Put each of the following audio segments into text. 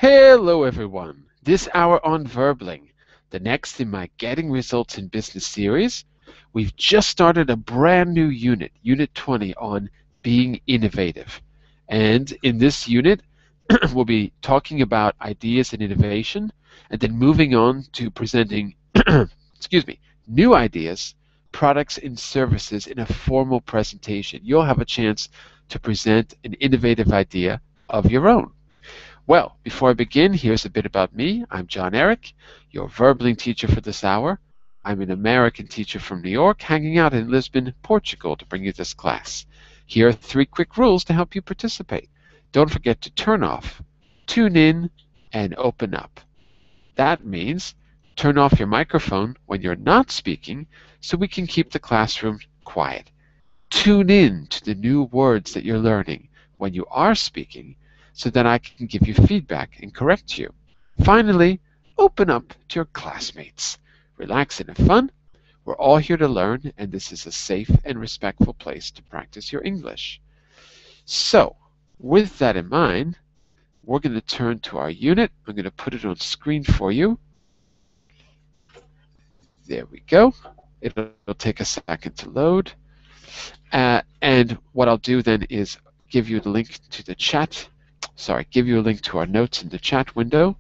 Hello everyone! This hour on Verbling, the next in my Getting Results in Business series, we've just started a brand new unit, Unit 20, on being innovative. And in this unit, we'll be talking about ideas and innovation, and then moving on to presenting, excuse me, new ideas, products, and services in a formal presentation. You'll have a chance to present an innovative idea of your own. Well, before I begin, here's a bit about me. I'm John Eric, your Verbling teacher for this hour. I'm an American teacher from New York, hanging out in Lisbon, Portugal to bring you this class. Here are 3 quick rules to help you participate. Don't forget to turn off, tune in, and open up. That means turn off your microphone when you're not speaking so we can keep the classroom quiet. Tune in to the new words that you're learning when you are speaking so that I can give you feedback and correct you. Finally, open up to your classmates. Relax and have fun. We're all here to learn, and this is a safe and respectful place to practice your English. So, with that in mind, we're going to turn to our unit. I'm going to put it on screen for you. There we go. It'll take a second to load. And what I'll do then is give you the link to the chat. Sorry, give you a link to our notes in the chat window.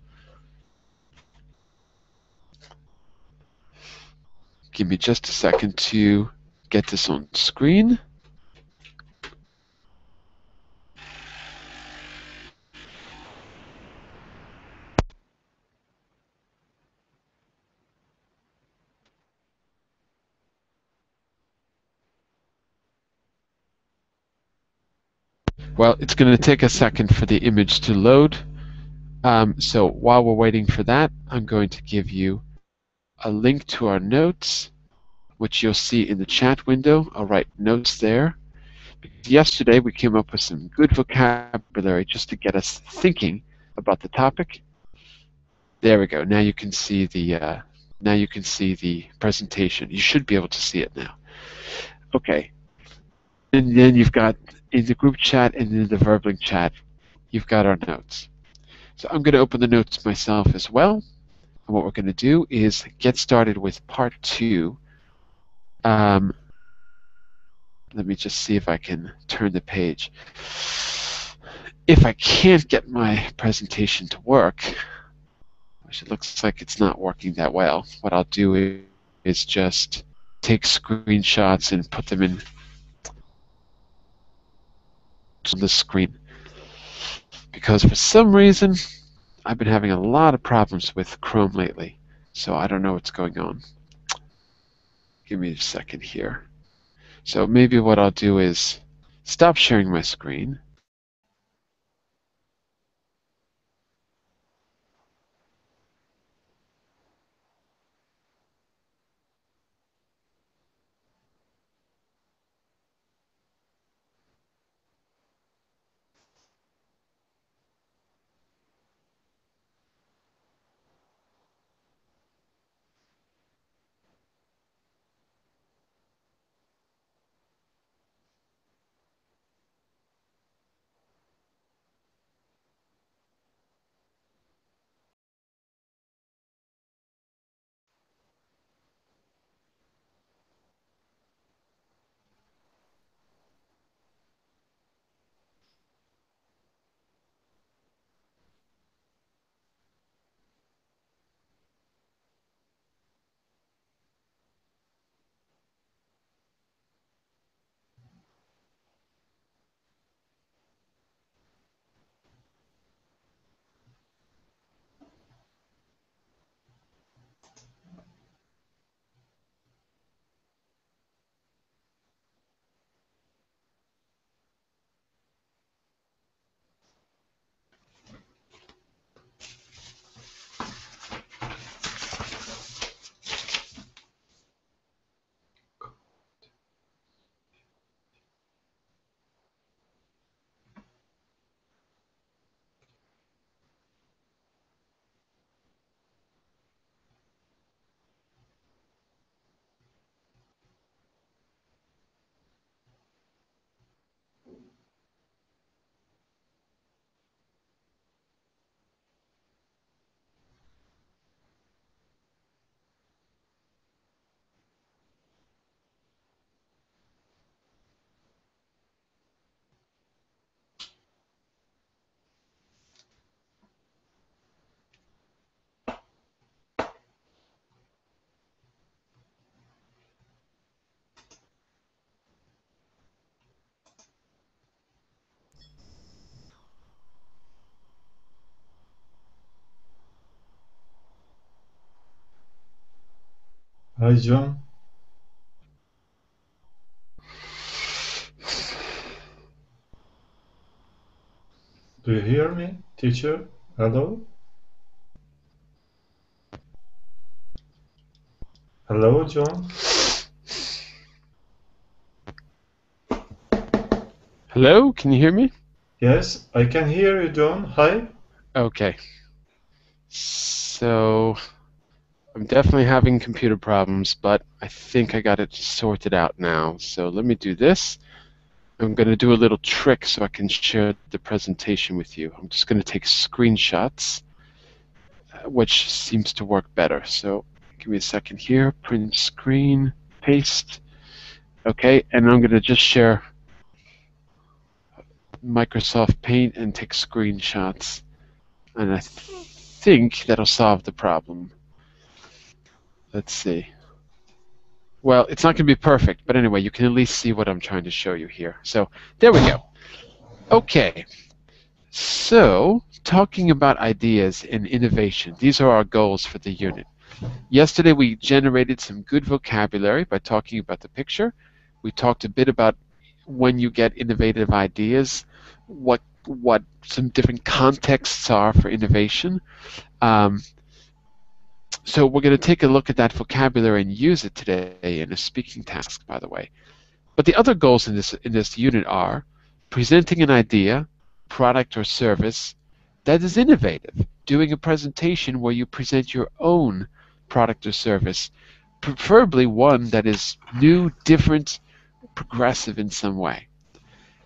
Give me just a second to get this on screen. Well, it's going to take a second for the image to load. So while we're waiting for that, I'm going to give you a link to our notes, which you'll see in the chat window. I'll write notes there. Yesterday we came up with some good vocabulary just to get us thinking about the topic. There we go. Now you can see the presentation. You should be able to see it now. Okay. And then you've got in the group chat and in the Verbling chat, you've got our notes. So I'm going to open the notes myself as well. And what we're going to do is get started with part 2. Let me just see if I can turn the page. If I can't get my presentation to work, which it looks like it's not working that well, what I'll do is just take screenshots and put them in on the screen. Because for some reason, I've been having a lot of problems with Chrome lately, so I don't know what's going on. Give me a second here. So maybe what I'll do is stop sharing my screen. Hi, John. Do you hear me, teacher? Hello? Hello, John? Hello, can you hear me? Yes, I can hear you, John. Hi. Okay. So I'm definitely having computer problems, but I think I got it sorted out now. So let me do this. I'm going to do a little trick so I can share the presentation with you. I'm just going to take screenshots, which seems to work better. So give me a second here. Print screen, paste. Okay, and I'm going to just share Microsoft Paint and take screenshots. And I think that'll solve the problem. Let's see. Well, it's not going to be perfect, but anyway, you can at least see what I'm trying to show you here. So there we go. Okay, so talking about ideas and innovation, these are our goals for the unit. Yesterday we generated some good vocabulary by talking about the picture. We talked a bit about when you get innovative ideas, what some different contexts are for innovation. So we're going to take a look at that vocabulary and use it today in a speaking task, by the way. But the other goals in this unit are presenting an idea, product or service that is innovative, doing a presentation where you present your own product or service, preferably one that is new, different, progressive in some way.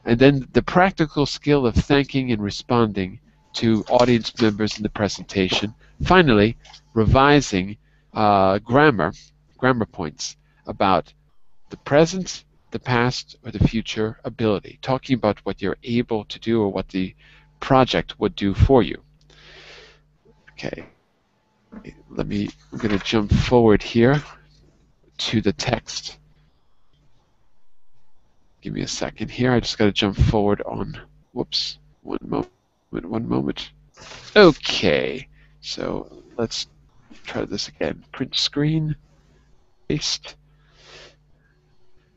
And then the practical skill of thanking and responding to audience members in the presentation. Finally, revising grammar points about the present, the past, or the future ability, talking about what you're able to do or what the project would do for you. Okay, I'm going to jump forward here to the text. Give me a second here. I just got to jump forward on, whoops, one moment. Okay, so let's try this again. Print screen, paste.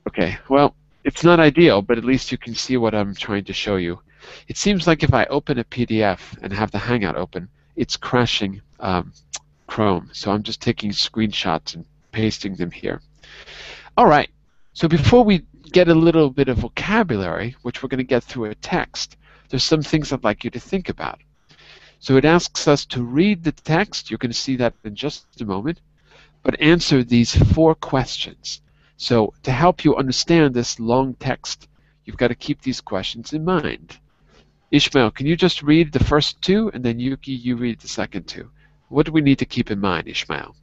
Okay, well, it's not ideal, but at least you can see what I'm trying to show you. It seems like if I open a PDF and have the Hangout open, it's crashing Chrome. So I'm just taking screenshots and pasting them here. All right, so before we get a little bit of vocabulary, which we're going to get through a text, there's some things I'd like you to think about. So it asks us to read the text. You're going to see that in just a moment, but answer these 4 questions. So to help you understand this long text, you've got to keep these questions in mind. Ishmael, can you just read the first 2, and then Yuki, you read the second 2. What do we need to keep in mind, Ishmael?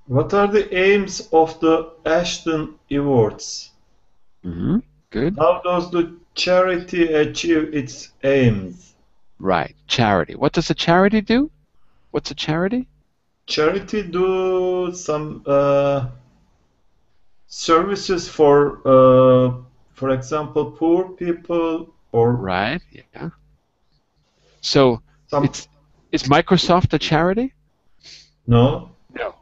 What are the aims of the Ashton Awards? Good. How does the charity achieve its aims? Right, charity. What does a charity do? What's a charity? Charity do some services for example, poor people or Right, yeah. So some. is Microsoft a charity? No. No.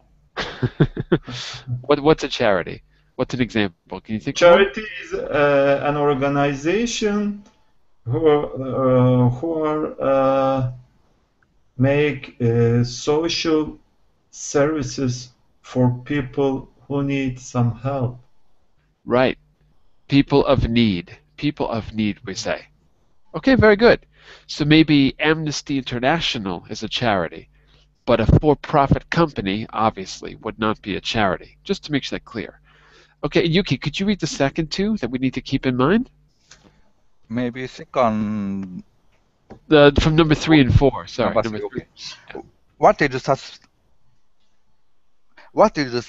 What's a charity? What's an example? Can you think of one? Charity is an organization who are make social services for people who need some help. Right. People of need. People of need, we say. Okay, very good. So maybe Amnesty International is a charity, but a for-profit company, obviously, would not be a charity, just to make that clear. Okay, Yuki, could you read the second 2 that we need to keep in mind? Maybe second. From number 3 and 4. Sorry, Number number 3. Okay. Yeah. What is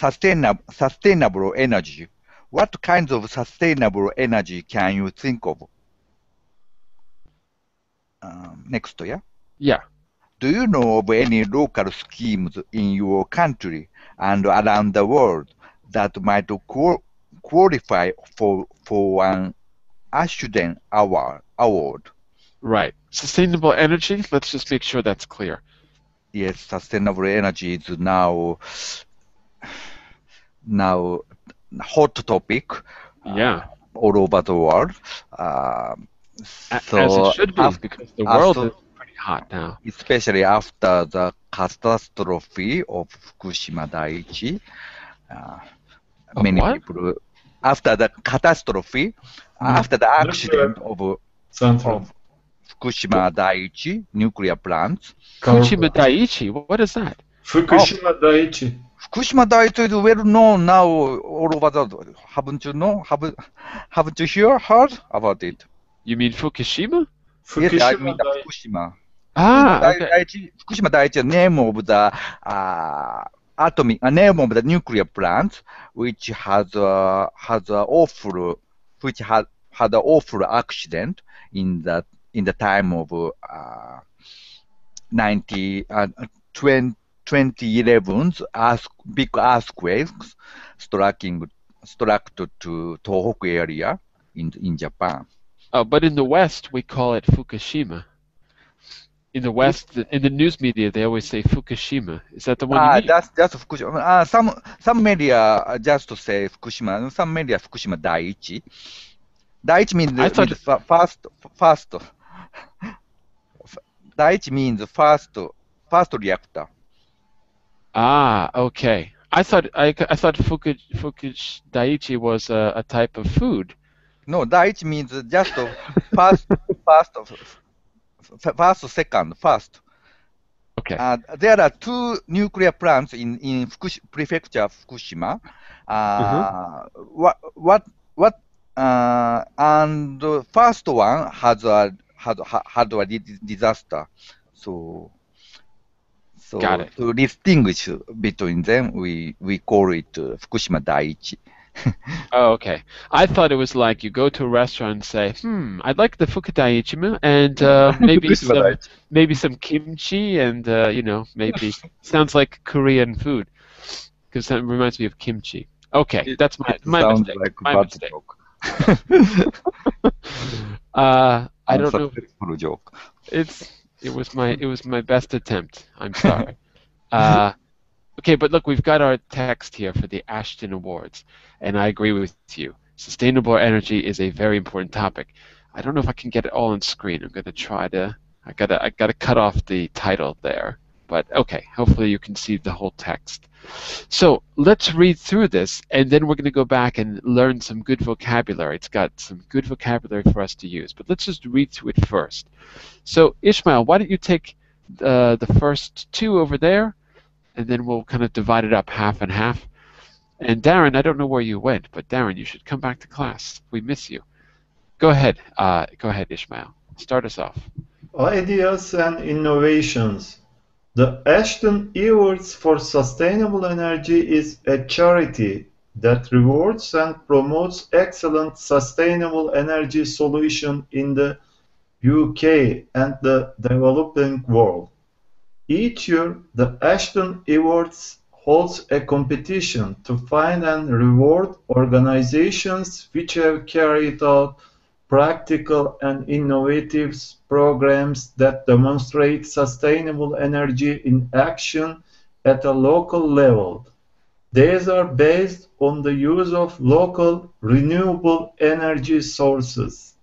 sustainable energy? What kinds of sustainable energy can you think of? Next, yeah? Yeah. Do you know of any local schemes in your country and around the world that might qualify for an Ashton Award? Right. Sustainable energy, let's just make sure that's clear. Yes, sustainable energy is now now hot topic Yeah, all over the world. as it So should be, because the world after, is pretty hot now. especially after the catastrophe of Fukushima Daiichi, uh, Of many what? people after the catastrophe, after the Nuclear accident central. of Fukushima Daiichi nuclear plants. Fukushima Daiichi. What is that? Fukushima Daiichi. Fukushima Daiichi is well known now all over the world. Haven't you know? Haven't you heard about it? You mean Fukushima? Yes, I Fukushima mean the Daiichi. Fukushima. Ah, okay. Fukushima Daiichi is the name of the atomic name of the nuclear plant, which had an awful accident in the time of 2011's big earthquakes struck to Tohoku area in Japan. Oh, but in the West we call it Fukushima. In the West, in the news media, they always say Fukushima. Is that the one you mean? That's Fukushima. Some media just to say Fukushima. Some media Fukushima Daiichi. Daiichi means first. Daiichi means first reactor. Ah, okay. I thought Fukush Daiichi was a type of food. No, Daiichi means just first. Okay. There are two nuclear plants in prefecture of Fukushima. And the first one had a disaster. So Got it. to distinguish between them, we call it Fukushima Daiichi. Oh, okay. I thought it was like you go to a restaurant and say, I'd like the Fukudaiichi and maybe some kimchi and maybe sounds like Korean food because that reminds me of kimchi. Okay, that's my sounds mistake. Like my bad mistake. Joke. I don't know. Successful joke. It was my best attempt. I'm sorry. Okay, but look, we've got our text here for the Ashton Awards, and I agree with you. Sustainable energy is a very important topic. I don't know if I can get it all on screen. I'm gonna try to. I gotta cut off the title there, but okay. Hopefully you can see the whole text. So let's read through this, and then we're gonna go back and learn some good vocabulary. It's got some good vocabulary for us to use, but let's just read through it first. So Ishmael, why don't you take the first two over there? And then we'll kind of divide it up half and half. And Darren, I don't know where you went, but Darren, you should come back to class. We miss you. Go ahead. Go ahead, Ishmael. Start us off. Ideas and innovations. The Ashton Awards for Sustainable Energy is a charity that rewards and promotes excellent sustainable energy solutions in the UK and the developing world. Each year, the Ashton Awards holds a competition to find and reward organizations which have carried out practical and innovative programs that demonstrate sustainable energy in action at a local level. These are based on the use of local renewable energy sources.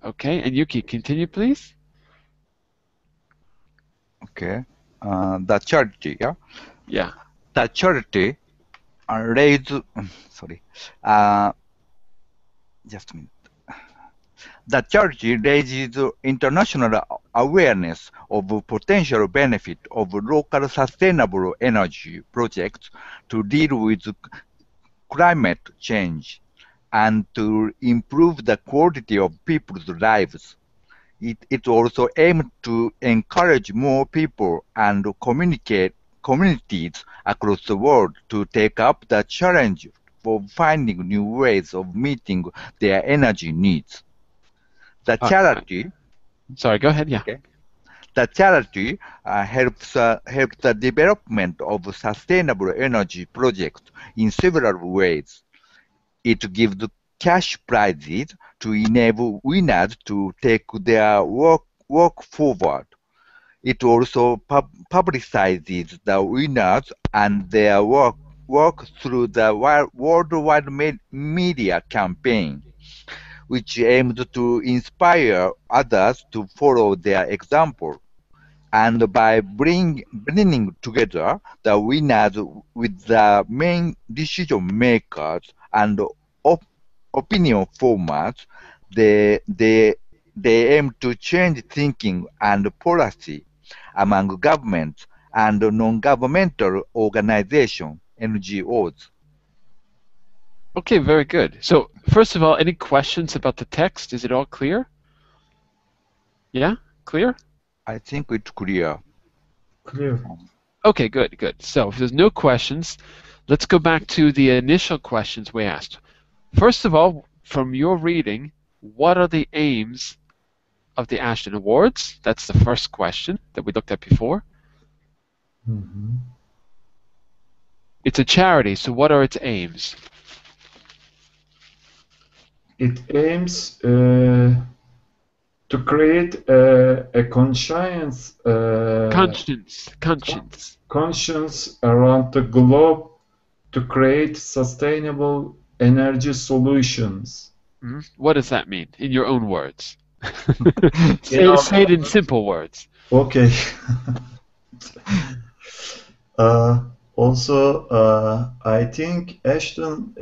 Okay, and Yuki, continue, please. Okay. The charity, yeah? Yeah. The charity just a minute. The charity raises international awareness of potential benefit of local sustainable energy projects to deal with climate change and to improve the quality of people's lives. It also aims to encourage more people and communities across the world to take up the challenge of finding new ways of meeting their energy needs. The charity. Sorry, go ahead. Yeah. Okay. The charity helps the development of sustainable energy projects in several ways. It gives cash prizes to enable winners to take their work forward. It also publicizes the winners and their work work through the worldwide media campaign, which aimed to inspire others to follow their example. And by bringing together the winners with the main decision makers and opinion formers, they aim to change thinking and policy among governments and non-governmental organizations, NGOs. Okay, very good. So first of all, any questions about the text? Is it all clear? Yeah, clear? I think it's clear. Clear. Okay, good, good. So if there's no questions, let's go back to the initial questions we asked. First of all, from your reading, what are the aims of the Ashton Awards? That's the first question that we looked at before. Mhm. It's a charity, so what are its aims? It aims to create a conscience conscience around the globe to create sustainable energy solutions. What does that mean in your own words? You say it in simple words. Okay. Also, I think Ashton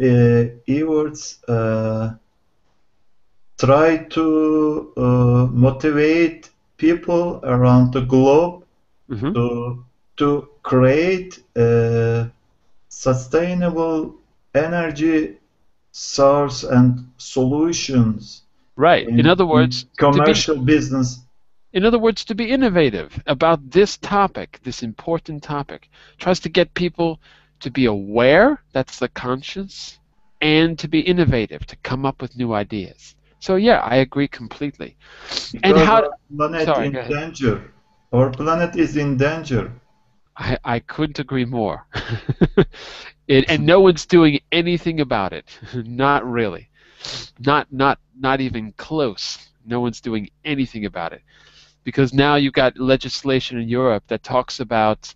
Awards try to motivate people around the globe to create sustainable energy source and solutions. Right. In other words, commercial business. In other words, to be innovative about this topic, this important topic. Tries to get people to be aware, that's the conscience, and to be innovative, to come up with new ideas. So yeah, I agree completely. Because and how? Our planet in danger. Our planet is in danger. I couldn't agree more. And no one's doing anything about it. Not really. Not even close. No one's doing anything about it. Because now you've got legislation in Europe that talks about,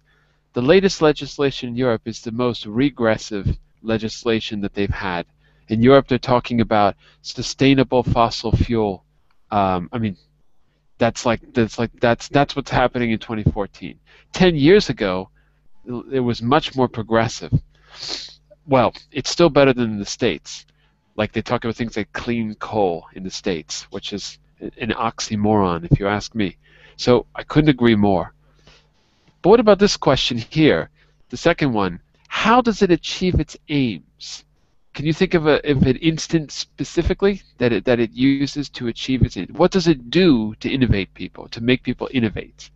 the latest legislation in Europe is the most regressive legislation that they've had. In Europe, they're talking about sustainable fossil fuel. I mean, that's what's happening in 2014. 10 years ago, it was much more progressive. Well, it's still better than in the States. Like they talk about things like clean coal in the States, which is an oxymoron, if you ask me. So I couldn't agree more. But what about this question here? The second one, how does it achieve its aims? Can you think of an instance specifically that it uses to achieve its aims? What does it do to innovate people, to make people innovate?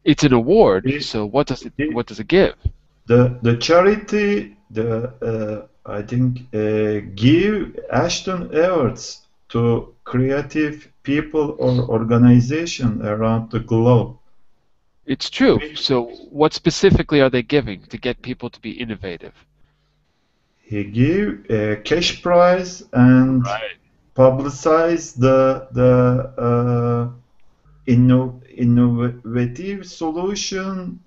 It's an award, so what does it give? The charity, I think, give Ashton Awards to creative people or organization around the globe. It's true. So what specifically are they giving to get people to be innovative? He give a cash prize and publicize the innovative solution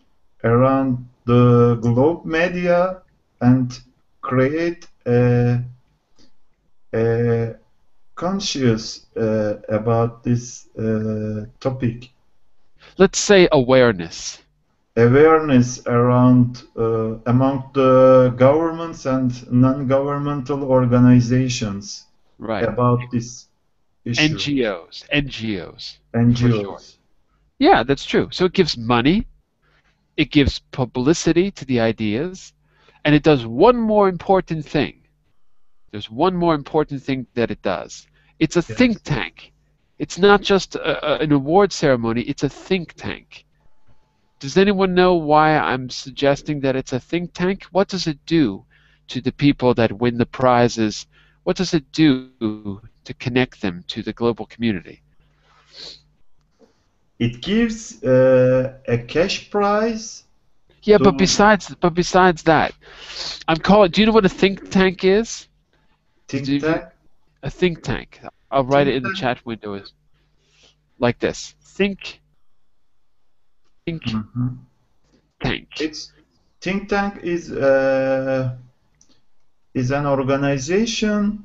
around the globe media and create a conscious about this topic. Let's say awareness. Awareness around among the governments and non-governmental organizations about this issue. NGOs. NGOs. Sure. Yeah, that's true. So it gives money, it gives publicity to the ideas, and it does one more important thing. There's one more important thing that it does. It's a think tank. It's not just an award ceremony, it's a think tank. Does anyone know why I'm suggesting that it's a think tank? What does it do to the people that win the prizes? What does it do to connect them to the global community? It gives a cash prize. Yeah, but besides that, I'm calling. Do you know what a think tank is? Think tank. A think tank. I'll write it in the chat window. Like this. Think tank? Think tank is an organization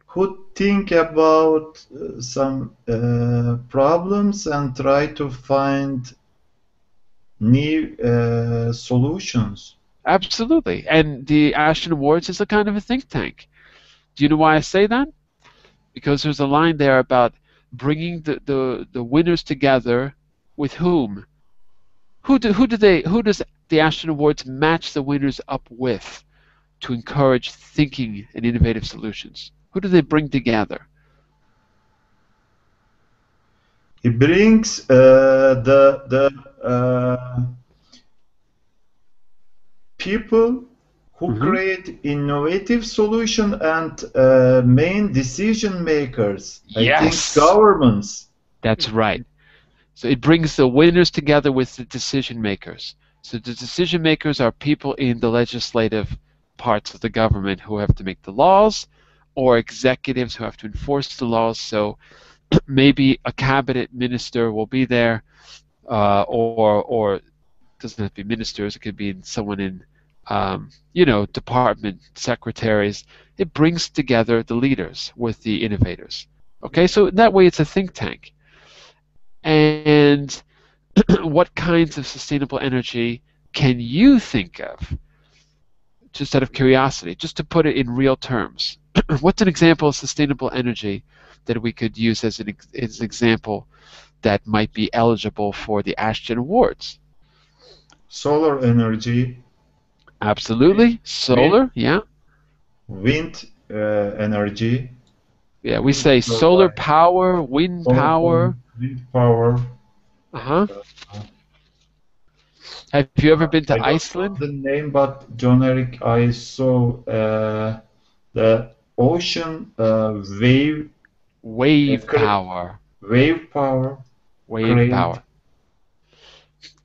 who think about some problems and try to find new solutions. Absolutely. And the Ashton Awards is a kind of a think tank. Do you know why I say that? Because there's a line there about bringing the winners together with whom? Who does the Ashton Awards match the winners up with to encourage thinking and innovative solutions? Who do they bring together? He brings the people who create innovative solution and main decision makers. Yes. I think governments. That's right. So it brings the winners together with the decision makers. So the decision makers are people in the legislative parts of the government who have to make the laws, or executives who have to enforce the laws. So maybe a cabinet minister will be there, or it doesn't have to be ministers. It could be someone in, department secretaries. It brings together the leaders with the innovators. Okay, so that way it's a think tank. And what kinds of sustainable energy can you think of, just out of curiosity, just to put it in real terms? What's an example of sustainable energy that we could use as an example that might be eligible for the Ashton Awards? Solar energy. Absolutely. Solar, yeah. Wind energy. Yeah, we say solar power, wind power. Wind power. Uh-huh. Have you ever been to Iceland? The name, but John Eric, I saw the ocean wave power. Wave power. Wave power.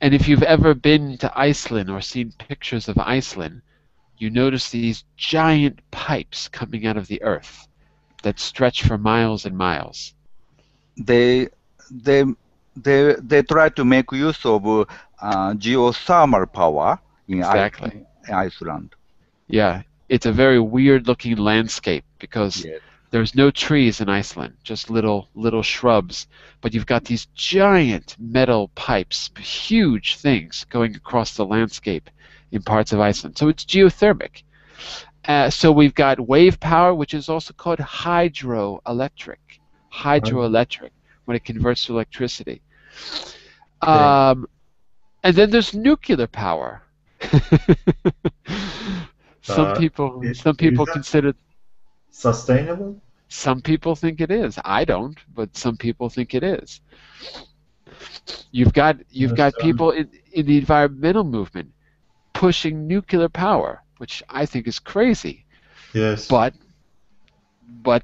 And if you've ever been to Iceland or seen pictures of Iceland, you notice these giant pipes coming out of the earth that stretch for miles and miles. They try to make use of geothermal power in Iceland. Yeah, it's a very weird-looking landscape because there's no trees in Iceland, just little shrubs. But you've got these giant metal pipes, huge things going across the landscape in parts of Iceland. So it's geothermic. So we've got wave power, which is also called hydroelectric. Hydroelectric, when it converts to electricity. And then there's nuclear power. Some people consider sustainable. Some people think it is. I don't, but some people think it is. You've got people in the environmental movement pushing nuclear power, which I think is crazy. Yes. But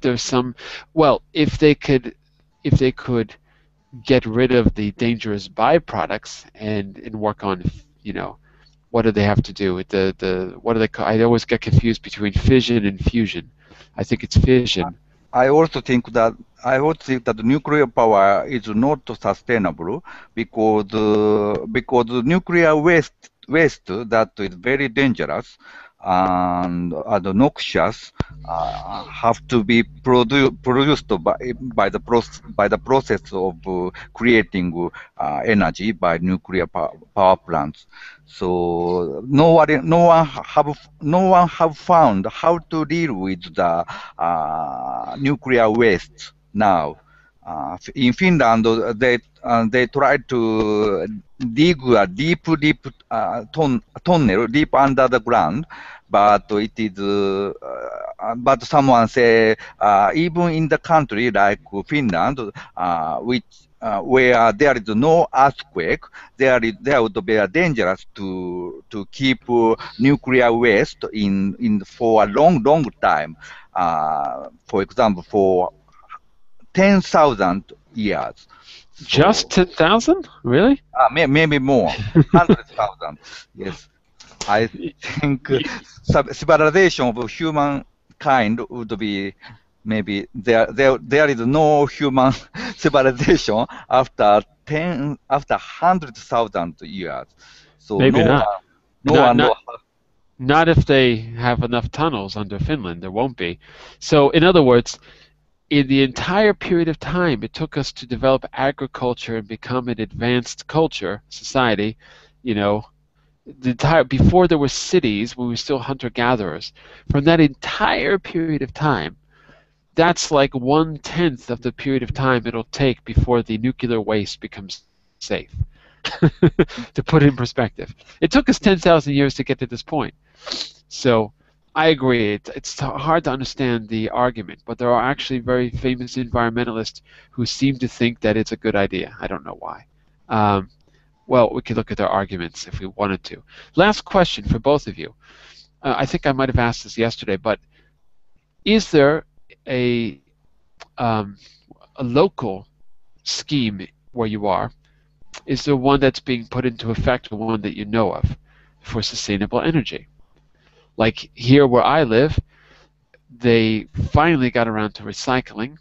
there's some. Well, if they could get rid of the dangerous byproducts and work on, what do they have to do with what do they call? I always get confused between fission and fusion. I think it's fission. I also think that nuclear power is not sustainable because nuclear waste that is very dangerous and noxious have to be produced by the process of creating energy by nuclear power plants. So no one have found how to deal with the nuclear waste now. In Finland, they tried to dig a deep tunnel deep under the ground, but it is. But someone say even in the country like Finland, where there is no earthquake, there would be dangerous to keep nuclear waste in for a long time. For example, for 10,000 years. Just 10,000? Really? Maybe more. 100,000. Yes. I think civilization of humankind would be maybe there is no human civilization after after 100,000 years. So Maybe not. no Not one not know. not if they have enough tunnels under Finland. There won't be. So, in other words, in the entire period of time it took us to develop agriculture and become an advanced culture society, you know, the entire before there were cities, we were still hunter-gatherers. From that entire period of time, that's like 1/10 of the period of time it'll take before the nuclear waste becomes safe. To put it in perspective, it took us 10,000 years to get to this point. So I agree. It's hard to understand the argument, but there are actually very famous environmentalists who seem to think that it's a good idea. I don't know why. Well, we could look at their arguments if we wanted to. Last question for both of you. I think I might have asked this yesterday, but is there a um, a local scheme where you are? Is there one that's being put into effect, or one that you know of, for sustainable energy? Like here where I live, they finally got around to recycling.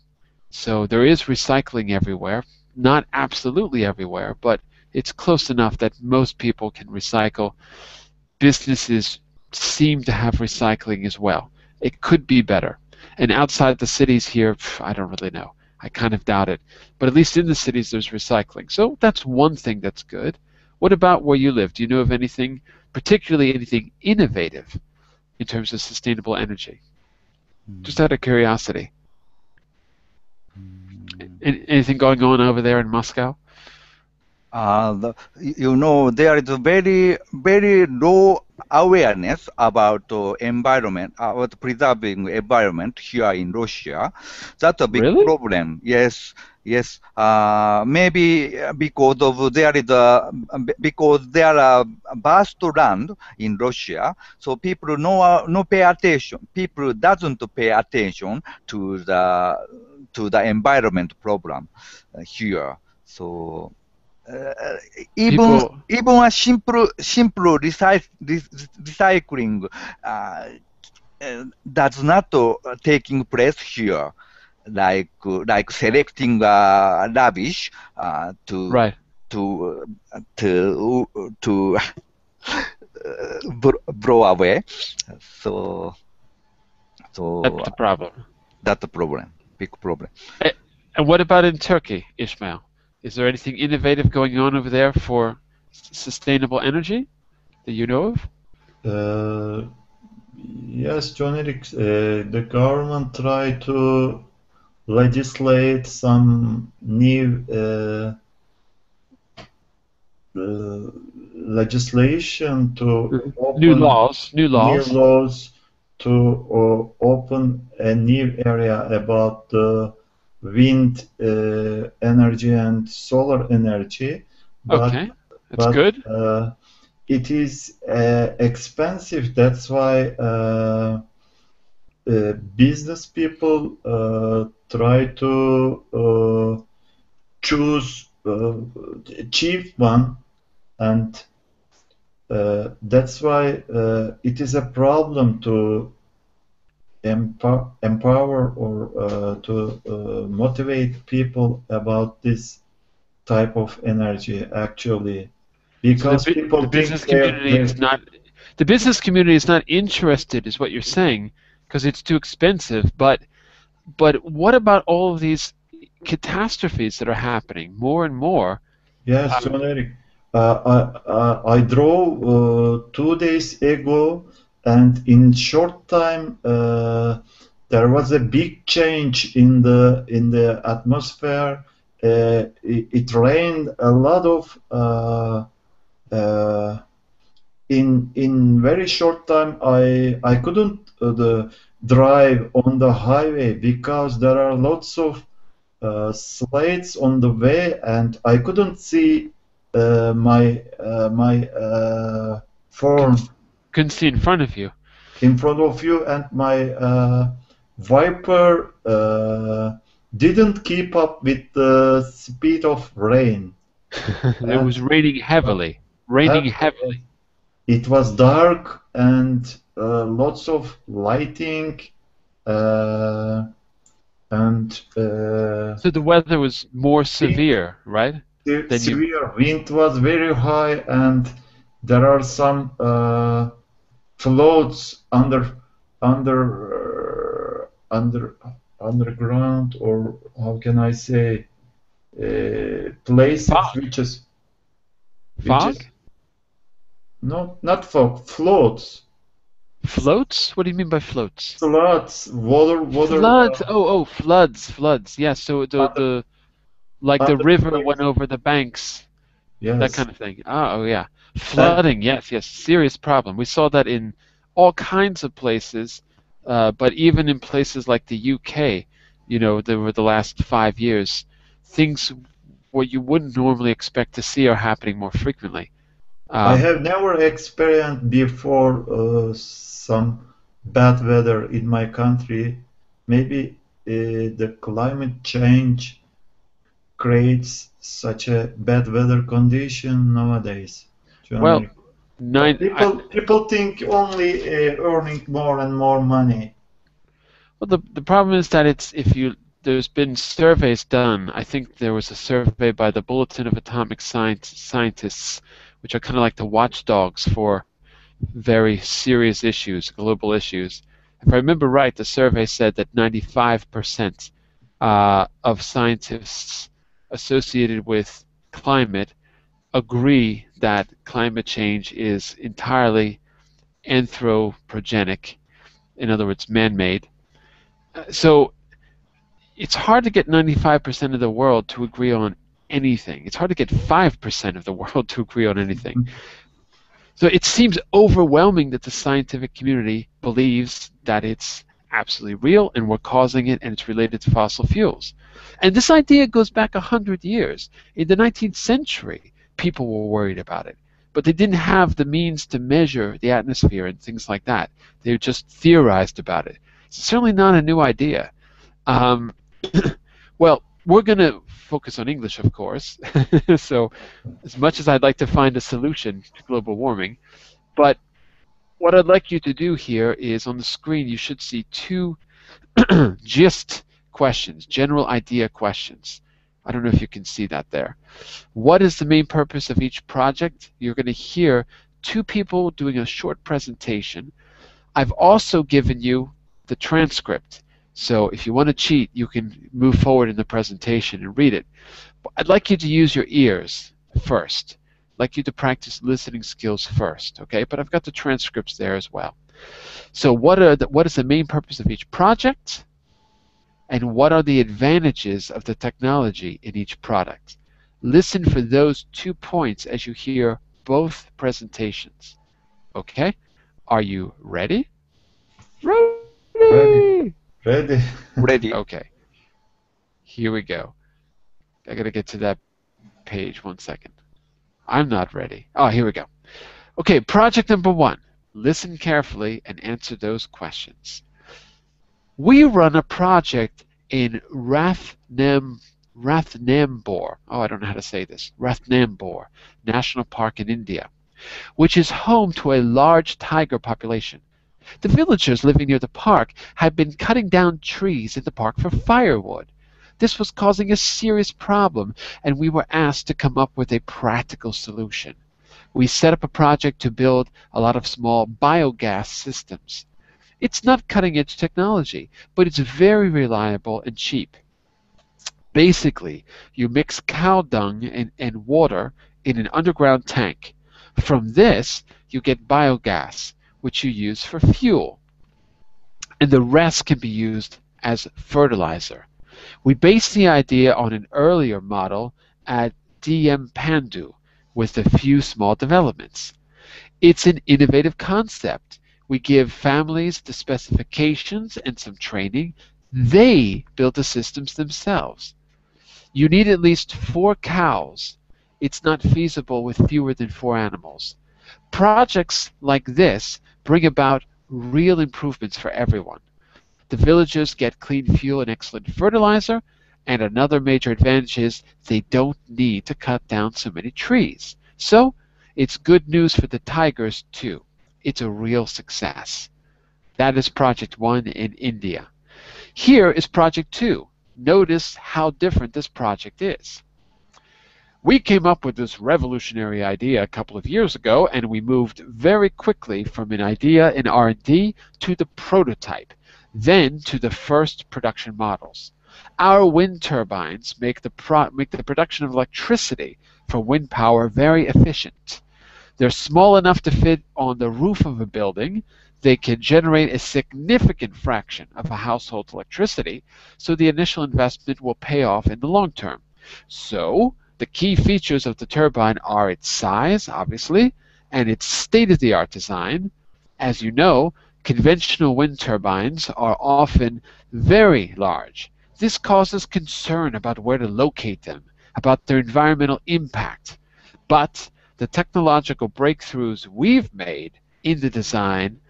So there is recycling everywhere. Not absolutely everywhere, but it's close enough that most people can recycle. Businesses seem to have recycling as well. It could be better. And outside the cities here, I don't really know. I kind of doubt it. But at least in the cities, there's recycling. So that's one thing that's good. What about where you live? Do you know of anything, particularly anything innovative in terms of sustainable energy? Just out of curiosity. Anything going on over there in Moscow? There is a very low awareness about environment, about preserving environment here in Russia. That's a big Really? problem. Yes. Maybe because there are vast land in Russia, so people no pay attention. People doesn't pay attention to the environment problem here. So. Even a simple recycling does not taking place here, like selecting rubbish to blow away. So that's the problem. That's the problem. Big problem. And what about in Turkey, Ishmael? Is there anything innovative going on over there for sustainable energy that you know of? Yes, John Eric, the government tried to legislate some new legislation to open new laws to open a new area about the wind energy and solar energy. But, okay, that's good. It is expensive. That's why business people try to choose cheap one, and that's why it is a problem to empower or to motivate people about this type of energy, actually, because so people the business community is not interested, is what you're saying, because it's too expensive. But what about all of these catastrophes that are happening more and more? Yes, John Eric. I drove 2 days ago, and in short time there was a big change in the atmosphere. It rained a lot of in very short time. I couldn't drive on the highway because there are lots of slates on the way, and I couldn't see my phone. Couldn't see in front of you. In front of you, and my wiper didn't keep up with the speed of rain. It was raining heavily. It was dark and lots of lighting. So the weather was more severe, right? then you severe wind was very high, and there are some floats under underground, or how can I say, places fog. which Fog? is not fog, floats. Floats? What do you mean by floats? Floods, water, Floods. Oh, floods. Yeah, so under, the like the river went underneath. over the banks, that Yes, kind of thing. Oh, yeah. and Flooding, yes, serious problem. We saw that in all kinds of places, but even in places like the UK, over the last 5 years, things what you wouldn't normally expect to see are happening more frequently. I Um, have never experienced before some bad weather in my country. Maybe the climate change creates such a bad weather condition nowadays to well, America. But nine. people think only earning more and more money. Well, the problem is that there's been surveys done. I think there was a survey by the Bulletin of Atomic Scientists, which are kind of like the watchdogs for very serious issues, global issues. If I remember right, the survey said that 95% of scientists associated with climate agree that climate change is entirely anthropogenic, in other words, man-made. So it's hard to get 95% of the world to agree on anything. It's hard to get 5% of the world to agree on anything. So it seems overwhelming that the scientific community believes that it's absolutely real and we're causing it and it's related to fossil fuels. And this idea goes back 100 years. In the 19th century, people were worried about it, but they didn't have the means to measure the atmosphere and things like that. They just theorized about it. It's certainly not a new idea. Um, well, we're going to focus on English, of course. So as much as I'd like to find a solution to global warming, but what I'd like you to do here is on the screen you should see two GIST questions, general idea questions. I don't know if you can see that there. What is the main purpose of each project? You're going to hear two people doing a short presentation. I've also given you the transcript. So if you want to cheat, you can move forward in the presentation and read it. But I'd like you to use your ears first. I'd like you to practice listening skills first, okay? But I've got the transcripts there as well. So what is the main purpose of each project? And what are the advantages of the technology in each product? Listen for those 2 points as you hear both presentations. Okay? Are you ready? Ready. Ready. Ready? Okay. Here we go. I gotta get to that page 1 second. I'm not ready. Oh, here we go. Okay, project number 1. Listen carefully and answer those questions. We run a project in Rathnambore. Oh, I don't know how to say this. Rathnambore National Park in India, which is home to a large tiger population. The villagers living near the park had been cutting down trees in the park for firewood. This was causing a serious problem, and we were asked to come up with a practical solution. We set up a project to build a lot of small biogas systems. It's not cutting-edge technology, but it's very reliable and cheap. Basically, you mix cow dung and water in an underground tank. From this, you get biogas, which you use for fuel, and the rest can be used as fertilizer. We based the idea on an earlier model at DM Pandu with a few small developments. It's an innovative concept. We give families the specifications and some training. They build the systems themselves. You need at least 4 cows. It's not feasible with fewer than 4 animals. Projects like this bring about real improvements for everyone. The villagers get clean fuel and excellent fertilizer, and another major advantage is they don't need to cut down so many trees. So it's good news for the tigers too. It's a real success. That is Project 1 in India. Here is Project 2. Notice how different this project is. We came up with this revolutionary idea a couple of years ago, and we moved very quickly from an idea in R&D to the prototype, then to the first production models. Our wind turbines make the production of electricity for wind power very efficient. They're small enough to fit on the roof of a building. They can generate a significant fraction of a household's electricity, so the initial investment will pay off in the long term. So, the key features of the turbine are its size, obviously, and its state-of-the-art design. As you know, conventional wind turbines are often very large. This causes concern about where to locate them, about their environmental impact. But the technological breakthroughs we've made in the design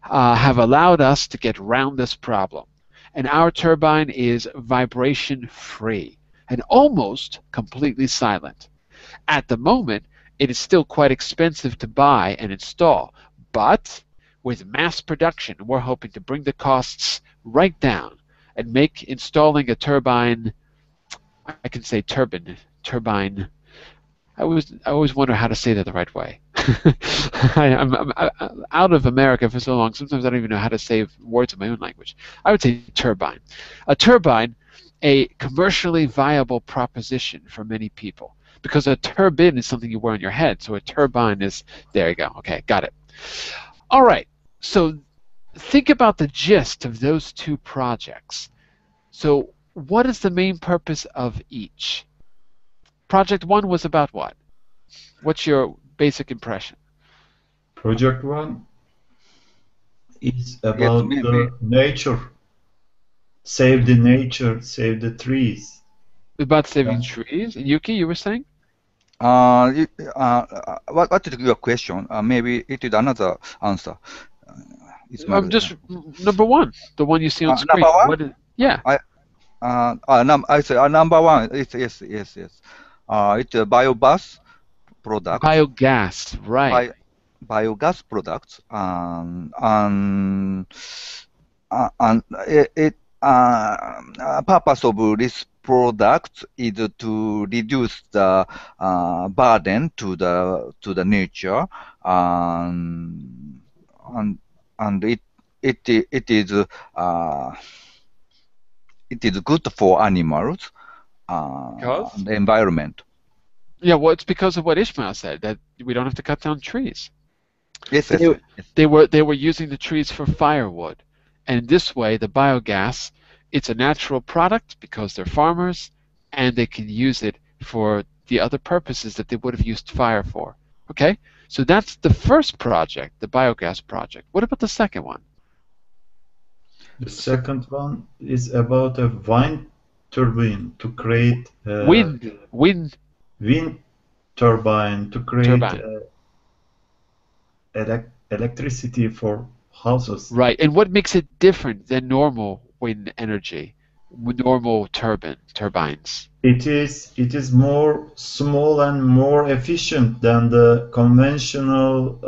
have allowed us to get around this problem. And our turbine is vibration-free and almost completely silent. At the moment, it is still quite expensive to buy and install, but with mass production, we're hoping to bring the costs right down and make installing a turbine, I can say turbine. I always wonder how to say that the right way. I'm out of America for so long, sometimes I don't even know how to say words in my own language. I would say turbine. A turbine, a commercially viable proposition for many people, because a turbine is something you wear on your head, so a turbine is, there you go, okay, got it. All right, so think about the gist of those two projects. So what is the main purpose of each? Project 1 was about what? What's your basic impression? Project 1 is about the nature. Save the nature, save the trees. About saving trees. And Yuki, you were saying? What is your question? Maybe it is another answer. Just number 1, the one you see on screen. Number 1? What is, yeah. I say number 1. Yes. It's a biogas product. Biogas, right? Biogas products, and it purpose of this product is to reduce the burden to the nature, and it is good for animals and the environment. Yeah, well, it's because of what Ishmael said, that we don't have to cut down trees. Yes. They were using the trees for firewood. And this way, the biogas, it's a natural product because they're farmers, and they can use it for the other purposes that they would have used fire for. Okay? So that's the first project, the biogas project. What about the second one? The second one is about a wind turbine to create wind turbine to create electricity for houses. Right, and what makes it different than normal wind energy, normal turbines? It is more small and more efficient than the conventional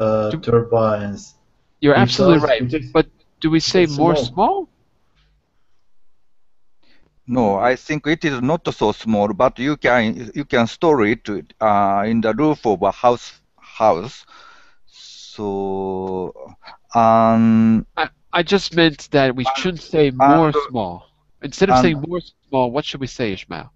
turbines. You're absolutely right, but do we say more small? No, I think it is not so small, but you can store it in the roof of a house. So, I just meant that we shouldn't say more small. Instead of saying more small, what should we say, Ishmael?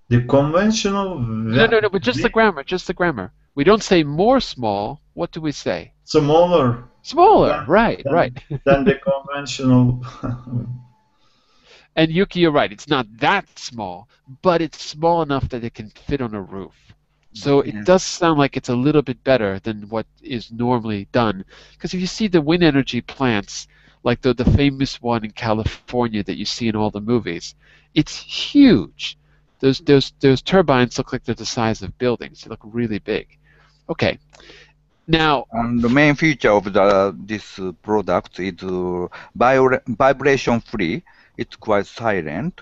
The conventional. No, but just the grammar. We don't say more small. What do we say? Smaller. Smaller, right. Than the conventional. And Yuki, you're right. It's not that small, but it's small enough that it can fit on a roof. So it does sound like it's a little bit better than what is normally done. Because if you see the wind energy plants, like the famous one in California that you see in all the movies, it's huge. Those turbines look like they're the size of buildings. They look really big. Okay. Now, and the main feature of this product is vibration free. It's quite silent,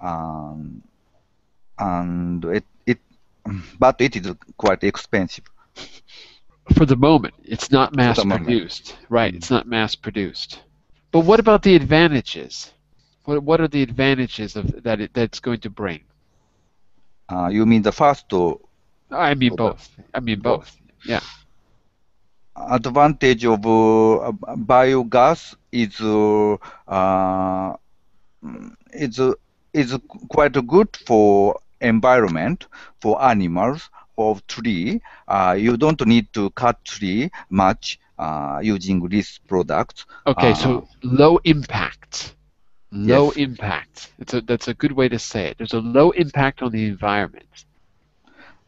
and but it is quite expensive. For the moment, it's not mass produced. Right, it's not mass produced. But what about the advantages? What are the advantages of that it's going to bring? You mean the first I mean product? both. I mean both. Yeah. Advantage of biogas is quite good for environment, for animals, of tree. You don't need to cut tree much using these products. Okay, so low impact. Low impact. That's a good way to say it. There's a low impact on the environment.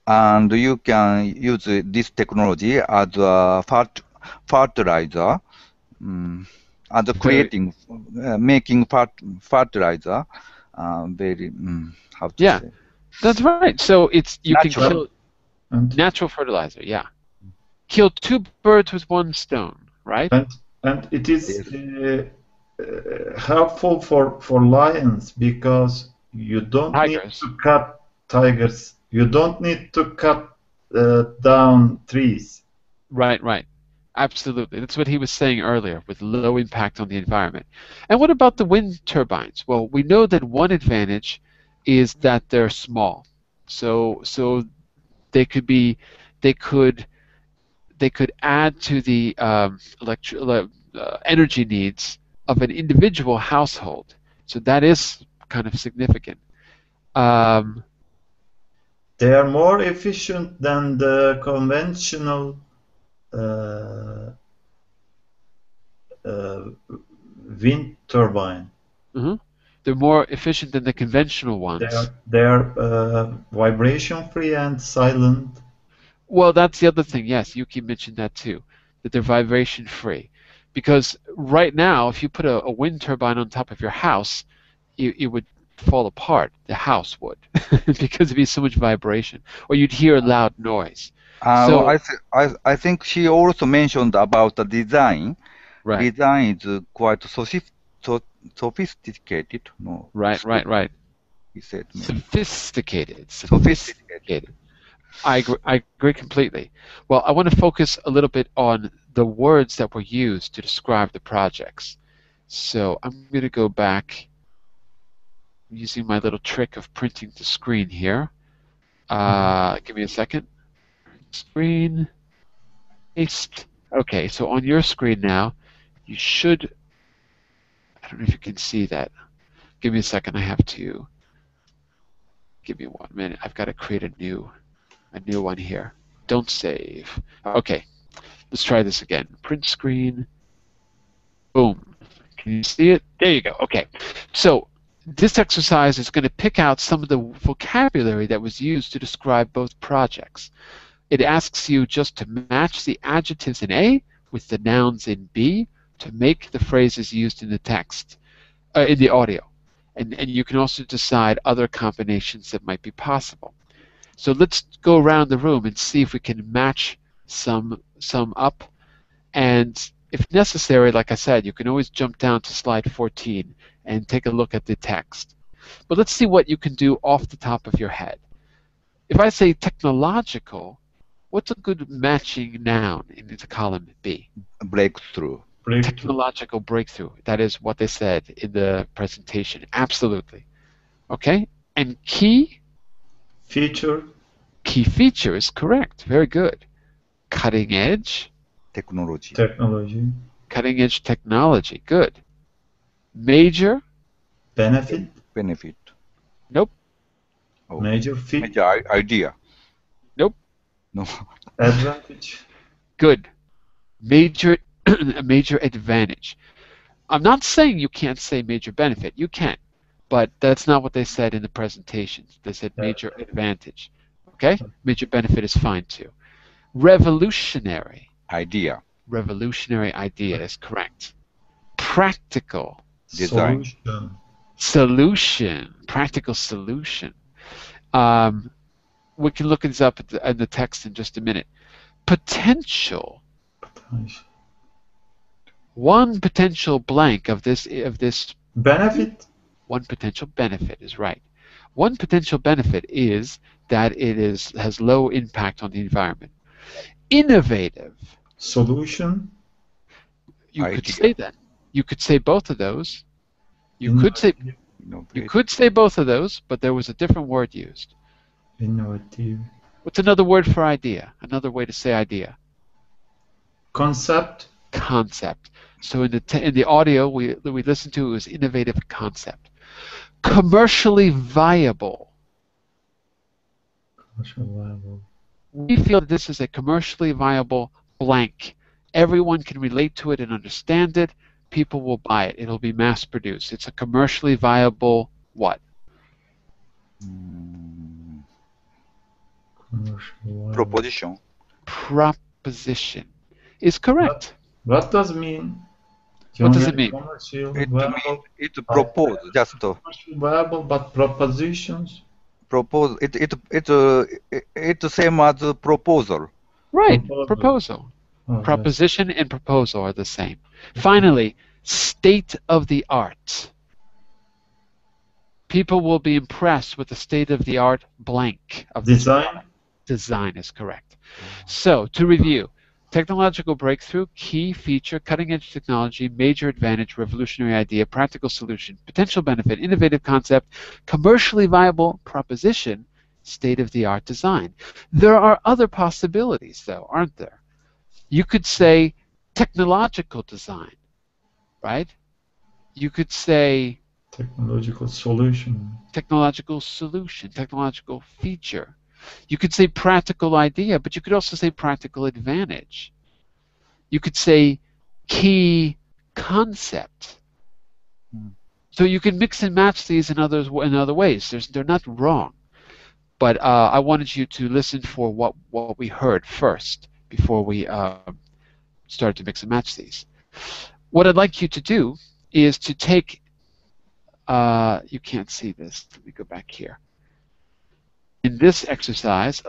And you can use this technology as a fertilizer, as a creating, making fertilizer. Very how to say? That's right. So you can Natural. kill natural fertilizer. Yeah, kill two birds with one stone, right? And it is helpful for lions because you don't need to cut tigers. You don't need to cut down trees. Right. Absolutely. That's what he was saying earlier, with low impact on the environment. And what about the wind turbines? Well, we know that one advantage is that they're small. So they could add to the energy needs of an individual household. So that is kind of significant. They are more efficient than the conventional wind turbine. Mm-hmm. They're more efficient than the conventional ones. They are vibration-free and silent. Well, that's the other thing. Yes, Yuki mentioned that too, that they're vibration-free. Because right now, if you put a wind turbine on top of your house, it would fall apart. The house would, because there'd be so much vibration, or you'd hear a loud noise. So I think she also mentioned about the design. Right. Design is quite sophisticated. No. Right. He said. Sophisticated. I agree completely. Well, I want to focus a little bit on the words that were used to describe the projects. So I'm going to go back using my little trick of printing the screen here. Give me a second. Screen. Paste. Okay, so on your screen now, you should, I don't know if you can see that. Give me a second. I have to, give me 1 minute. I've got to create a new one here. Don't save. Okay, let's try this again. Print screen. Boom. Can you see it? There you go. Okay. So this exercise is going to pick out some of the vocabulary that was used to describe both projects. It asks you just to match the adjectives in A with the nouns in B to make the phrases used in the text, in the audio. And you can also decide other combinations that might be possible. So let's go around the room and see if we can match some up. And if necessary, like I said, you can always jump down to slide 14 and take a look at the text. But let's see what you can do off the top of your head. If I say technological, what's a good matching noun in the column B? Breakthrough. Technological breakthrough. That is what they said in the presentation. Absolutely. Okay. And key? Feature. Key feature is correct. Very good. Cutting edge? Technology. Cutting edge technology. Good. Major? Benefit. Nope. Oh. Major idea. Nope. No. Advantage. Good. Major a major advantage. I'm not saying you can't say major benefit. You can, but that's not what they said in the presentations. They said major advantage. Okay? Major benefit is fine too. Revolutionary. Idea. Revolutionary idea is correct. Practical. Design. Solution. Practical solution. We can look this up in the text in just a minute. Potential. One potential blank of this benefit. One potential benefit is right. One potential benefit is that it has low impact on the environment. Innovative. Solution. You could say that. You could say both of those. You could say both of those, but there was a different word used. Innovative. What's another word for idea? Another way to say idea? Concept. Concept. So in the audio we listened to, it was innovative concept. Commercially viable. Commercial viable. We feel that this is a commercially viable blank. Everyone can relate to it and understand it. People will buy it. It'll be mass produced. It's a commercially viable what? Commercial viable. Proposition. Proposition is correct. What does it mean? What does it mean? Commercial It viable. means it propose just Commercial viable, but propositions. propose. It's same as a proposal. Right. Proposal. Proposal. Oh, Proposition and proposal are the same. Finally, state of the art. People will be impressed with the state of the art blank of this Design. product. Design is correct. So, to review, technological breakthrough, key feature, cutting-edge technology, major advantage, revolutionary idea, practical solution, potential benefit, innovative concept, commercially viable proposition, state-of-the-art design. There are other possibilities, though, aren't there? You could say technological design, right? You could say Technological solution. technological solution, technological feature. You could say practical idea, but you could also say practical advantage. You could say key concept. So you can mix and match these in other ways. They're not wrong. But I wanted you to listen for what we heard first before we start to mix and match these. What I'd like you to do is to take, you can't see this, let me go back here. In this exercise,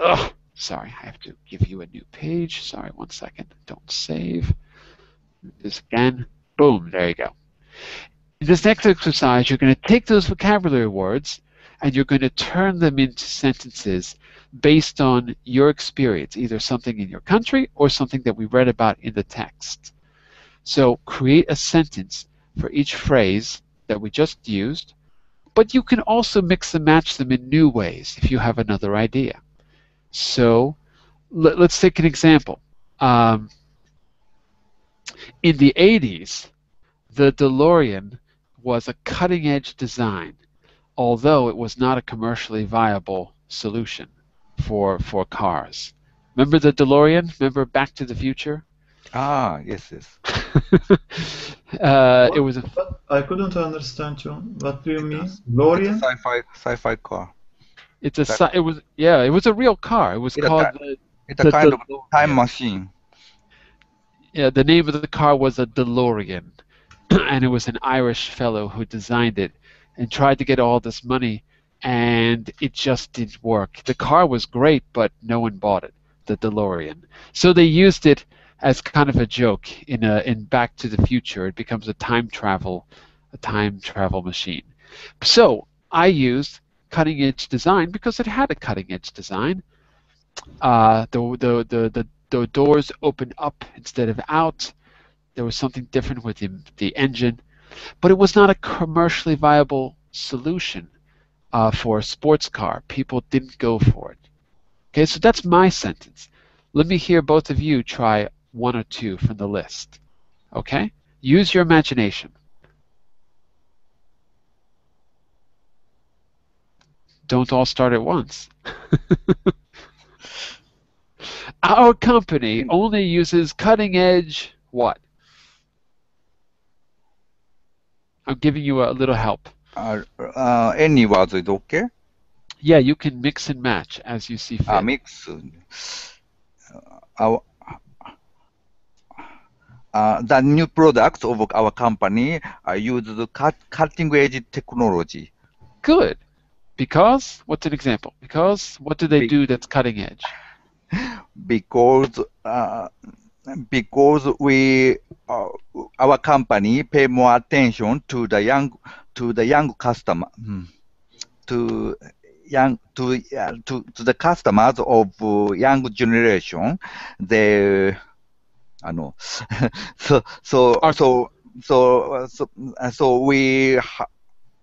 sorry, I have to give you a new page. Sorry, 1 second, don't save. This again, boom, there you go. In this next exercise, you're going to take those vocabulary words and you're going to turn them into sentences based on your experience, either something in your country or something that we read about in the text. So create a sentence for each phrase that we just used, but you can also mix and match them in new ways if you have another idea. So let's take an example. In the 80s, the DeLorean was a cutting-edge design, although it was not a commercially viable solution for cars. Remember the DeLorean? Remember Back to the Future? Ah, yes. It was a But I couldn't understand, John. What do you mean? DeLorean? Sci-fi car. it was a real car. It was called It's a kind of time machine. Yeah, the name of the car was a DeLorean, and it was an Irish fellow who designed it and tried to get all this money, and it just didn't work. The car was great, but no one bought it, the DeLorean. So they used it as kind of a joke in Back to the Future. It becomes a time travel machine. So I used cutting edge design because it had a cutting edge design. The doors opened up instead of out. There was something different with the engine, but it was not a commercially viable solution for a sports car. People didn't go for it. Okay, so that's my sentence. Let me hear both of you try one or two from the list. Okay? Use your imagination. Don't all start at once. Our company only uses cutting edge what? I'm giving you a little help. Any words is okay? Yeah, you can mix and match as you see fit. Mix. The new products of our company use cutting edge technology. Good. Because? What's an example? Because what do they do that's cutting edge? Because we our company pay more attention to the young customer, to the customers of young generation. They so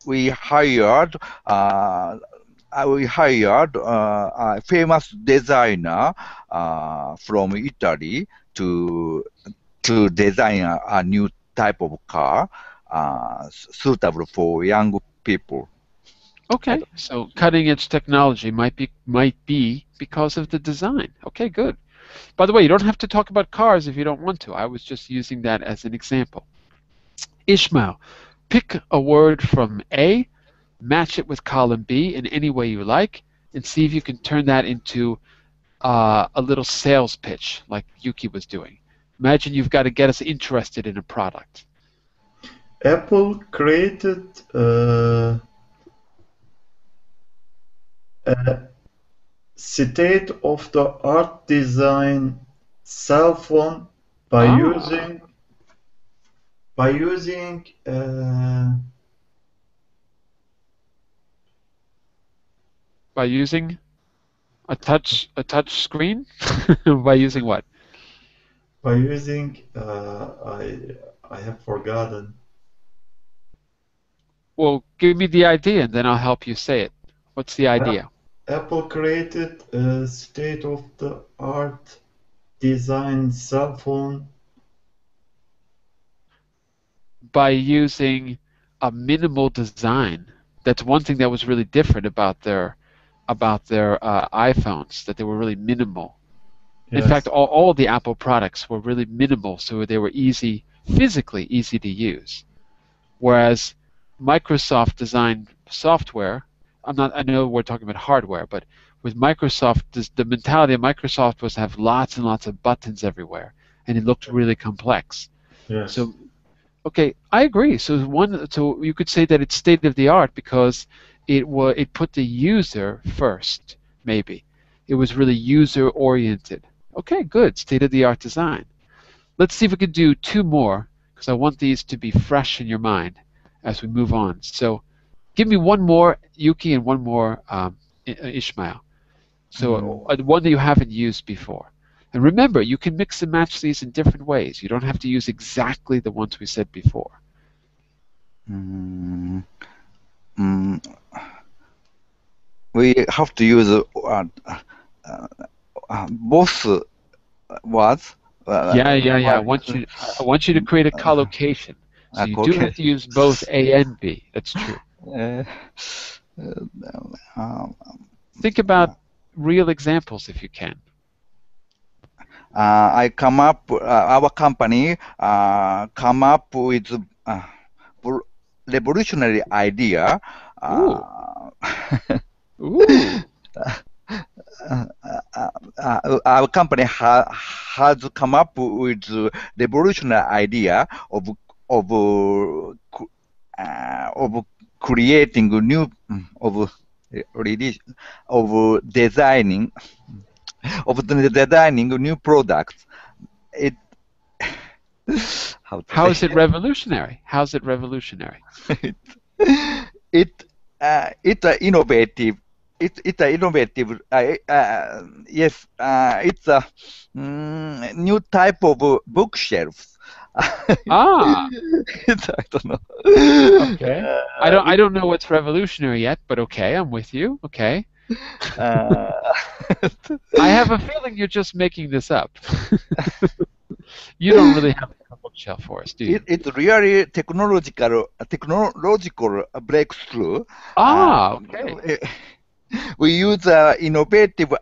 we hired we hired a famous designer from Italy to design a new type of car suitable for young people. Okay, so cutting edge technology might be because of the design. Okay, good. By the way, you don't have to talk about cars if you don't want to. I was just using that as an example. Ishmael, pick a word from A, match it with column B in any way you like, and see if you can turn that into a little sales pitch like Yuki was doing. Imagine you've got to get us interested in a product. Apple created a state-of-the-art design cell phone by using by using a touch screen. By using what? by using I have forgotten. Well, give me the idea and then I'll help you say it. What's the idea? Apple created a state-of-the-art design cell phone by using a minimal design. That's one thing that was really different about their iPhones, that they were really minimal. Yes. In fact, all the Apple products were really minimal, so they were physically easy to use. Whereas Microsoft designed software, I know we're talking about hardware, but with Microsoft, the mentality of Microsoft was to have lots and lots of buttons everywhere, and it looked really complex. Yes. So, okay, I agree. So you could say that it's state of the art because it put the user first, maybe. It was really user oriented. Okay, good, state of the art design. Let's see if we can do two more because I want these to be fresh in your mind as we move on. So, give me one more, Yuki, and one more, Ishmael. So one that you haven't used before. And remember, you can mix and match these in different ways. You don't have to use exactly the ones we said before. We have to use both words. Yeah. I want you to create a collocation. So you do have to use both A and B. That's true. Think about real examples if you can. Our company come up with revolutionary idea. Our company has come up with revolutionary idea of creating new designing new products. How is it revolutionary? How's it revolutionary? It's innovative. It's innovative. Yes, it's a new type of bookshelves. I don't know. Okay. I don't know what's revolutionary yet, but okay, I'm with you. Okay. I have a feeling you're just making this up. You don't really have a bookshelf for us, do you? It's really technological breakthrough. Okay. We use innovative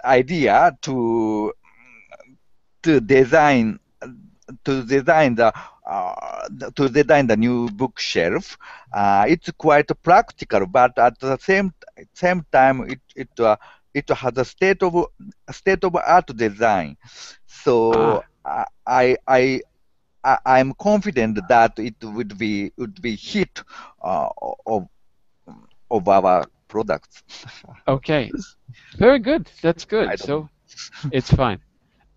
idea to design the new bookshelf. It's quite practical, but at the same time, it has a state of art design. So I'm confident that it would be hit of our products. Okay, very good. That's good. So it's fine.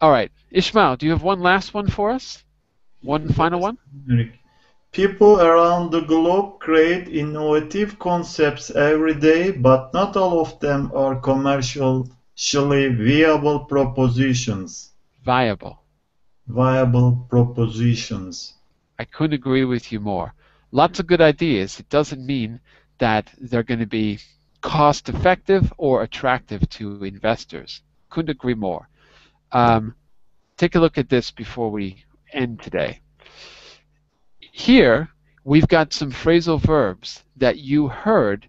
All right, Ishmael, do you have one last one for us? One final one? People around the globe create innovative concepts every day, but not all of them are commercially viable propositions. Viable propositions. I couldn't agree with you more. Lots of good ideas. It doesn't mean that they're going to be cost-effective or attractive to investors. Couldn't agree more. Take a look at this before we end today. Here, we've got some phrasal verbs that you heard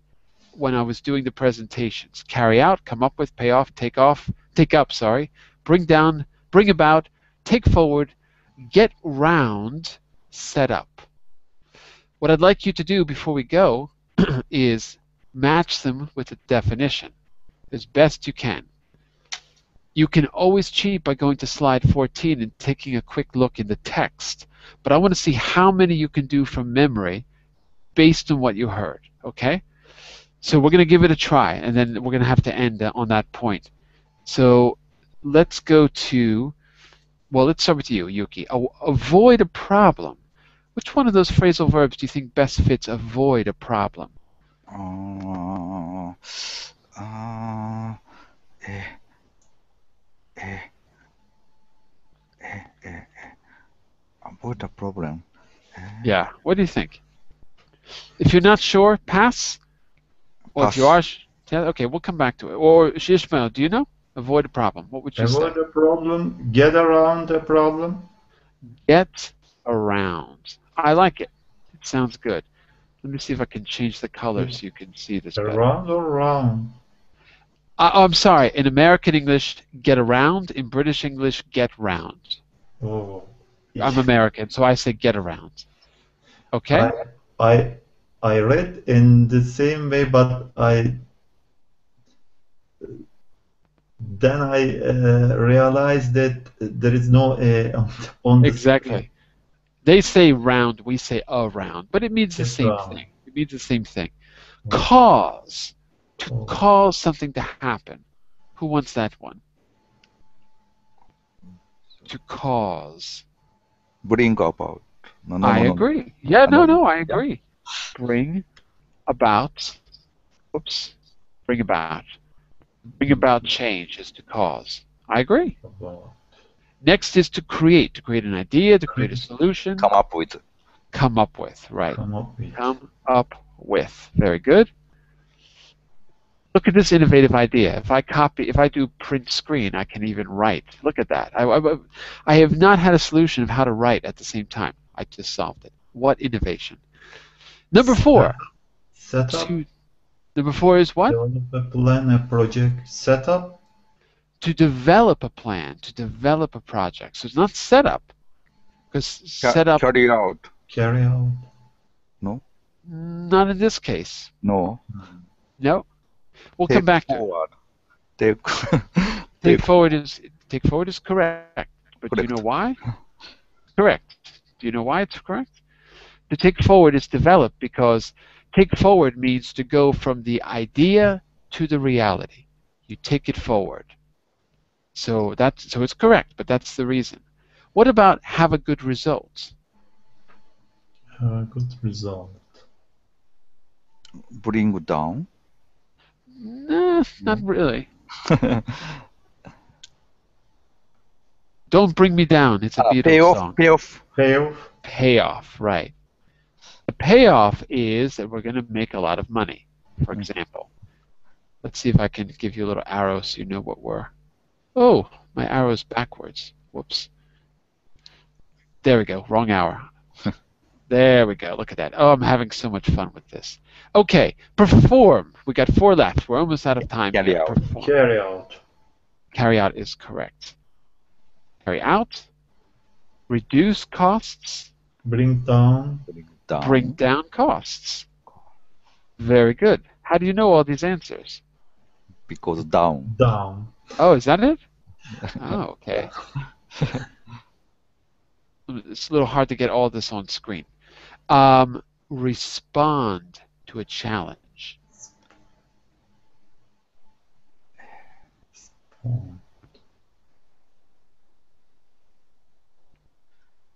when I was doing the presentations. Carry out, come up with, pay off, take up, bring down, bring about, take forward, get round, set up. What I'd like you to do before we go is match them with a definition as best you can. You can always cheat by going to slide 14 and taking a quick look in the text, but I want to see how many you can do from memory based on what you heard, okay? So we're going to give it a try, and then we're going to have to end on that point. So let's go to, well, let's start with you, Yuki. Avoid a problem. Which one of those phrasal verbs do you think best fits avoid a problem? Avoid a problem. Yeah, what do you think? If you're not sure, pass. Or Pass. if you are, yeah, okay, we'll come back to it. Or Ishmael, do you know? Avoid a problem. What would you Avoid say? a problem, get around a problem. Get around. I like it. It sounds good. Let me see if I can change the color so you can see this better. Around or round? I'm sorry. In American English, get around. In British English, get round. Oh. I'm American, so I say get around. Okay? I read in the same way, but then I realized that there is no on the Exactly. screen. They say round, we say around, but it means the It's same round. thing. It means the same thing. Oh. Cause. To Oh. cause something to happen. Who wants that one? To cause. Bring about. No, I no. agree. Yeah, no, No. I agree. Bring about. Oops. Bring about. Bring about change is to cause. I agree. Next is to create an idea, to create a solution. Come up with. Come up with, right. Come up with. Come up with. Very good. Look at this innovative idea. If I do print screen, I can even write. Look at that. I have not had a solution of how to write at the same time. I just solved it. What innovation? Number 4. Setup. Number 4 is what? Develop a plan, a project. Setup. To develop a plan, to develop a project. So it's not set up. Because set up... Carry out. Carry out. No. Not in this case. No. No. We'll come back to it. Take forward is correct. But do you know why? Correct. Do you know why it's correct? To take forward is develop because take forward means to go from the idea to the reality. You take it forward. So it's correct, but that's the reason. What about have a good result? Have a good result. Bring down. Nah, not really. Don't bring me down. It's a Beatles song. Payoff. Payoff, right. The payoff is that we're going to make a lot of money, for example. Let's see if I can give you a little arrow so you know what we're... Oh, my arrow's backwards. Whoops. There we go. Wrong hour. There we go. Look at that. Oh, I'm having so much fun with this. Okay, perform. We got 4 left. We're almost out of time. Carry out. Perform. Carry out. Carry out is correct. Carry out. Reduce costs. Bring down. Bring down costs. Very good. How do you know all these answers? Because down. Down. Oh, is that it? Oh, okay. It's a little hard to get all this on screen. Respond to a challenge.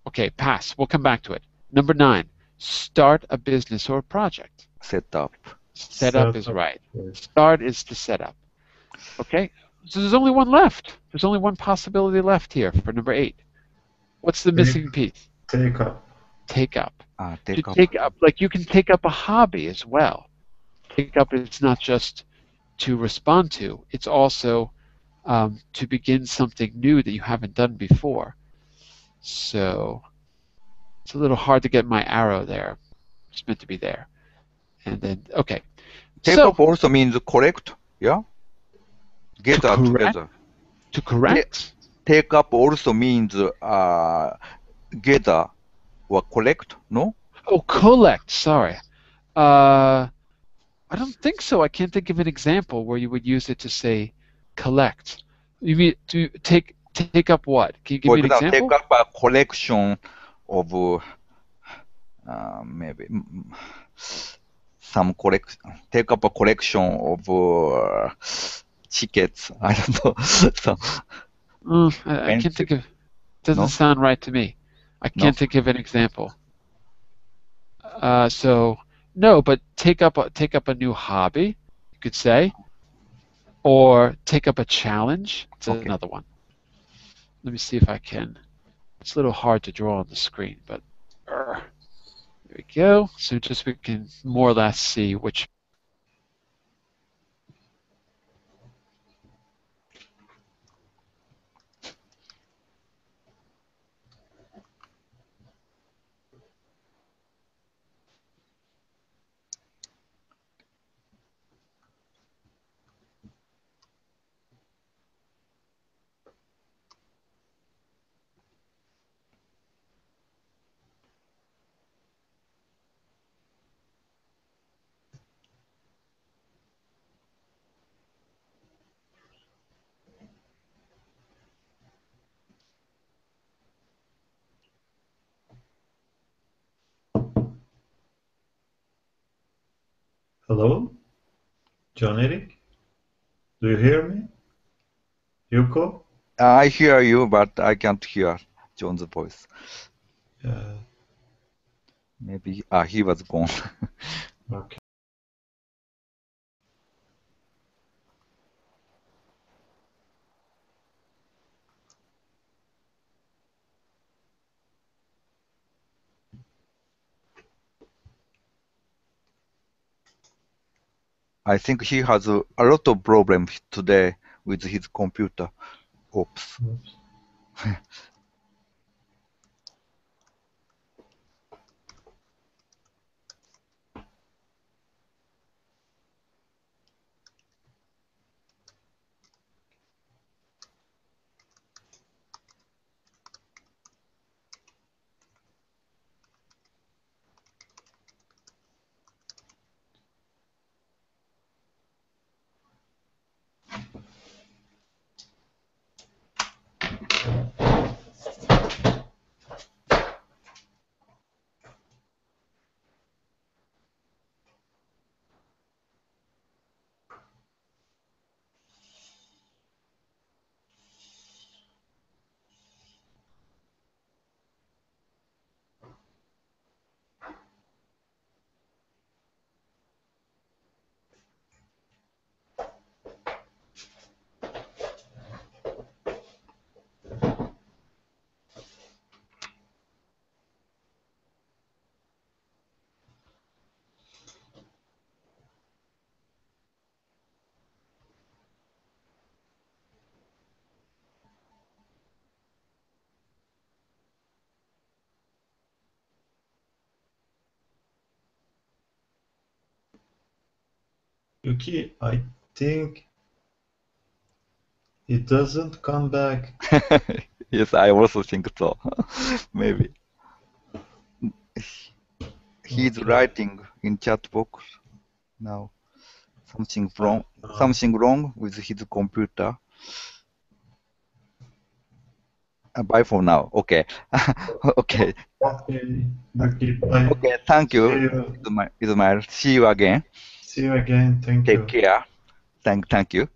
Okay, pass. We'll come back to it. Number 9, start a business or a project. Set up. Set up is right. Start is to set up. Okay, so there's only one left. There's only one possibility left here for number 8. What's the missing piece? Take up. Take up. Take up. Take up, like you can take up a hobby as well. take up is not just to respond to, it's also to begin something new that you haven't done before. So it's a little hard to get my arrow there. It's meant to be there. And then, okay. Take So, up also means correct, yeah? Gather together. To correct? Take up also means gather or collect, no? Oh, collect, sorry. I don't think so. I can't think of an example where you would use it to say collect. You mean to take up what? Can you give me an example? Take up a collection of maybe some take up a collection of tickets. I don't know. So, I can't think of. Doesn't sound right to me. I can't think of an example. So no, but take up a new hobby, you could say, or take up a challenge. It's another one. Let me see if I can. It's a little hard to draw on the screen, but there we go. So just we can more or less see which. Hello? John Eric? Do you hear me? Yuko? I hear you, but I can't hear John's voice. Yeah. Maybe he was gone. Okay. I think he has a lot of problems today with his computer. Oops. Yuki, I think it doesn't come back. Yes, I also think so. Maybe. He's writing in chat box now. Something wrong with his computer. Bye for now. Okay. Okay. Okay. Bye. Okay. Thank you, Ismail. See you again. See you again. Thank you. Take care. Thank you.